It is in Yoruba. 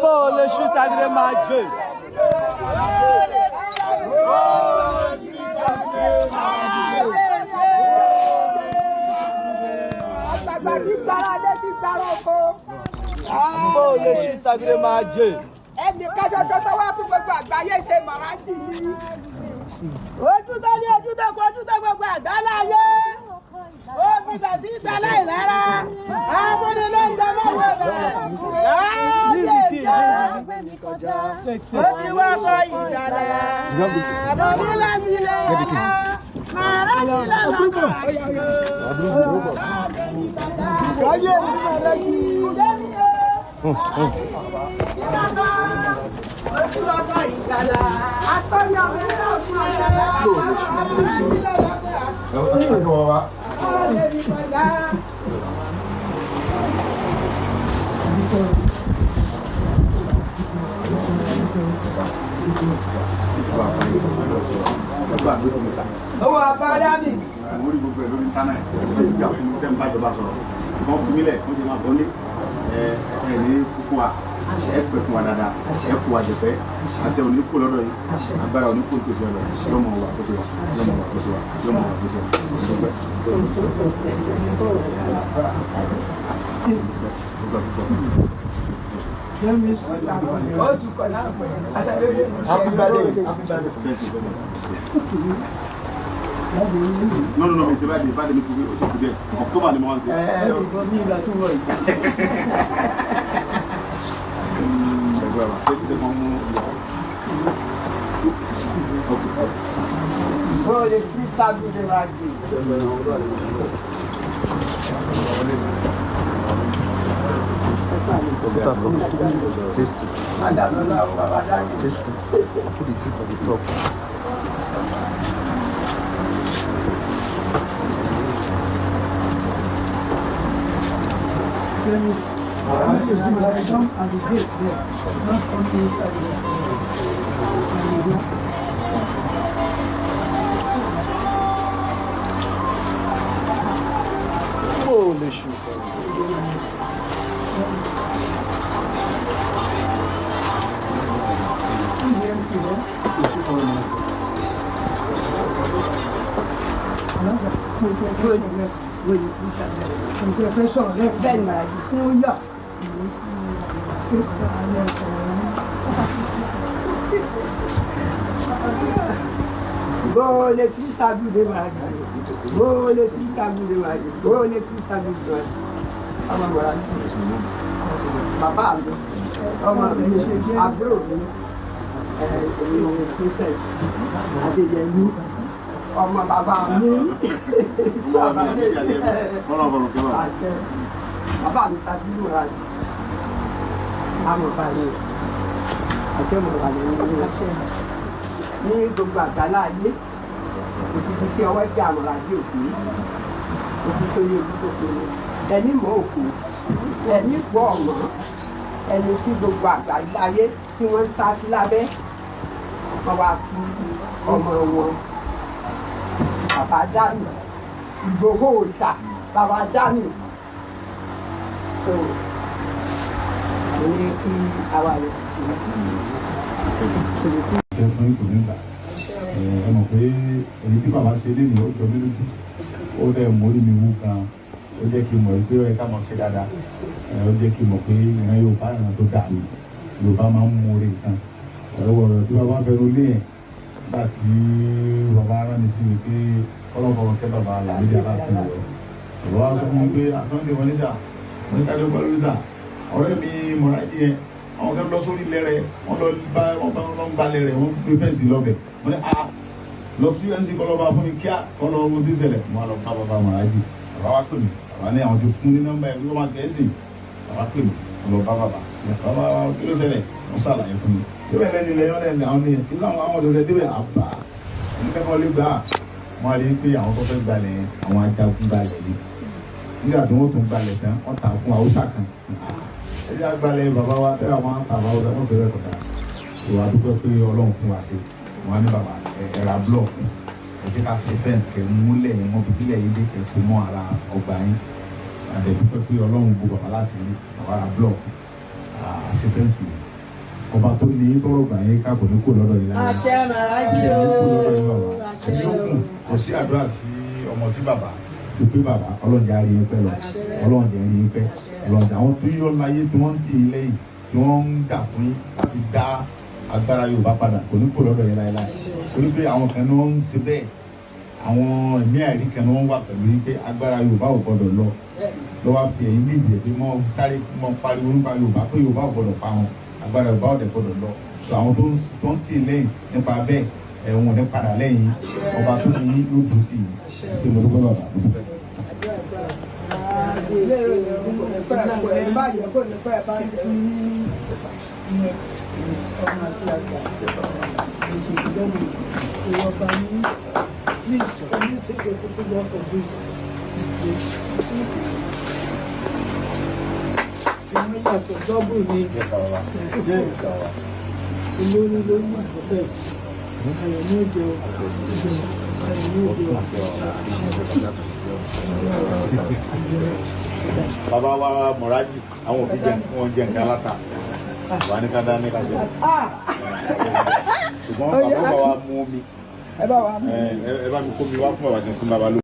Bon, le chou sacré m'a Dieu. Bon, le chou sacré m'a Dieu. Ẹnì kan ṣoṣo tó wá tún gbogbo àgbáyé ṣe màrájì ni. Ojú tó ní ojú tó kọ ojú tó gbogbo àgbáláyé. Ó ti gbà sí ìtàlá ìlara. Àbúrò ló ń jẹ mọ́wọ́ rẹ̀. Láàyè jẹ́. Ó ti wá kọ ìjàlá. Àbọ̀bí lásìlẹ̀ yàrá. Màrájì làlákà. Ayé owó abáyá mi. Mo rí gbogbo ẹ̀ lórí íńtánẹ́ẹ̀tì ẹ̀ ṣe ìjà fún mi tẹ́ ń bá ìjọba sọ̀rọ̀ wọ́n fi mílẹ̀ wọ́n ti máa bọ́ ní ẹ̀ ní fún wa ẹ̀ pẹ̀ fún wa dáadáa ẹ̀ kú wa jẹ̀fẹ́ àṣẹ òní kò lọ́dọ̀ yìí agbára òní kò tó ṣe ọ̀dọ̀ lọ́mọ wa kó ṣe wa lọ́mọ wa kó ṣe wa lọ́mọ wa kó ṣe wa Non, mais c'est pas de me trouver au centre de comment les moments c'est. Oh, les Suisses savent de la vie. Tasty. Put the teeth on the top. There is some and the gate there, not on the inside there. Oh, les choux. Bon, les filles savent de mal. Bon, les filles savent de mal. Bon, les filles savent de mal. Ah, voilà. Papa, àbúrò mi, princess, Adéyẹmí, ọmọ bàbá mi. Bàbá mi ṣàdúró rà ní. Àmọ̀ báyìí. Àṣẹ mọ̀ wà lẹ́nu ní àṣẹ. Ní gbogbo àgbálá ayé, òṣìṣẹ́ tí ọwọ́ jẹ́ àmọ̀ làdé òkú. Òkú tó yẹ ojú tó kéré. Ẹni mọ̀ òkú, ẹni gbọ́ ọ̀mọ́, ẹni tí gbogbo àgbálá ayé tí wọ́n ń sá sí lábẹ́. Wọ́n wá kí ọmọ wọn. Bàbá dánù, Ìgbòho òòṣà, bàbá dánù. So, mo ní kí àwa rẹ̀ sí ṣe fún ìkò nígbà ẹ mọ̀ pé èyí tí bàbá ṣe lé ní ó jọ mí lójú ó dẹ̀ mórí mi wú gan ó jẹ́ kí n mọ̀ pé ó yẹ ká mọ̀ sí dáadáa ó jẹ́ kí n mọ̀ pé ìran Yorùbá ìran tó dà ní Yorùbá máa ń mú orí nǹkan ọ̀rọ̀ tí bàbá fẹnu lé yẹn nígbà tí bàbá rán mi sí mi pé ọlọ́mọ kẹ́ bàbá làmídìí aláàfin rẹ̀ bàbá wa sọ fún mi pé àtúndì wọn níta wọn níta ló gbọ́dọ̀ níta ọ̀rẹ́ mi mọ̀rájì yẹn àwọn kan lọ sórí ilẹ̀ rẹ̀ wọ́n lọ bá wọn gbalẹ̀ rẹ̀ wọ́n gbé fẹ́ǹsì lọ́bẹ̀ wọ́n ní lọ sí ẹ̀ǹsì kọlọ́ba fún mi kíá kọlọ́ ọmọ tí ń ṣẹlẹ̀ mo lọ bá bàbá mọ̀rájì bàbá wa pè mí bàbá ní àwọn tó fún ní nọ́mbà ẹ̀ ló máa gẹ̀ẹ́sì bàbá pè mí mo lọ bá bàbá kí ló ṣẹlẹ̀ wọ́n ṣàlàyé fún mi síbẹ̀ lẹ́ni lẹ́yìn ọ̀lẹ́ni àwọn ènìyàn kí sáwọn àwọn ọ̀dọ́sẹ̀ débẹ̀ àbá ẹnikẹ́kọ̀ọ́ lè gbà wọ́n á rí pé àwọn tó fẹ́ gbalẹ̀ àwọn ajagun gbalẹ̀ ni nígbà tí wọ́n tún gbalẹ̀ tán wọ́n tà fún haúsá kan ẹjẹ́ àgbàlẹ̀ bàbá wa tẹ́lẹ̀ àwọn àtàwọn haúsá wọ́n ti rẹ̀ kọ̀dà ìwà dúpẹ́ pé ọlọ́run fún wa ṣe wọ́n á ní bàbá ẹ̀ra blọọkù ẹ̀jẹ̀ ká ṣe fẹ́ǹsì kẹ́ múlẹ̀ mọ́ bitílẹ̀ yìí dé kẹ́kọ̀ọ́ mọ́ ara ọgbà yín àdẹ̀dúpẹ́ pé ọlọ́run gbó bàbá láti rí bàbá ra blọọkù ṣe fẹ́ǹsì ọba tó ní tọrọ gbà yín káàkó ní kò lọ́dọ̀ yìí lára àṣẹ màrájì o àṣẹ kò sí àdúrà sí ọmọ sí bàbá pé bàbá ọlọ́run jẹ́ àárín pẹ́ lọ ọlọ́run jẹ́ àárín pẹ́ ọlọ́run jẹ́ àwọn tó yọ láyé tí wọ́n ń tì í lẹ́yìn tí wọ́n ń dà fún yín láti dá agbára Yorùbá padà kò ní kó lọ́dọ̀ yẹn láéláé torí pé àwọn kan ní wọ́n ń ṣe bẹ́ẹ̀ àwọn ẹ̀mí àìrí kan ní wọ́n wà pẹ̀lú yín pé agbára Yorùbá ò gbọ́dọ̀ lọ lọ́wọ́ fi ẹ̀yìn méjì ẹ̀ pé mọ́ sáré mọ́ pariwo nípa Yorùbá pé Yorùbá ò gbọ́dọ̀ pa wọn agbára Yorùbá ò dẹ̀ gbọ́dọ̀ lọ so àwọn tó ń tì lẹ́yìn nípa bẹ́ẹ̀ ẹ̀wọ̀n ní padà lẹ́yìn ọba tó ní yóò dùn tì í ṣe mo dúpẹ́ bàbá. Please, can you take a photograph of this? Ìwọ́n yàtọ̀ dọ́bù ni olórí lórí ìgbẹ́ ayọ̀ ní òjò ayọ̀ ní òjò. Bàbá wa Mọ̀rájì àwọn òbí jẹ wọn jẹ nǹkan aláta wà ní kádà ní kásẹ̀ ṣùgbọ́n bàbá wa mú omi ẹ bá mi kó mi wá fún bàbá kí n fún bàbá lómi.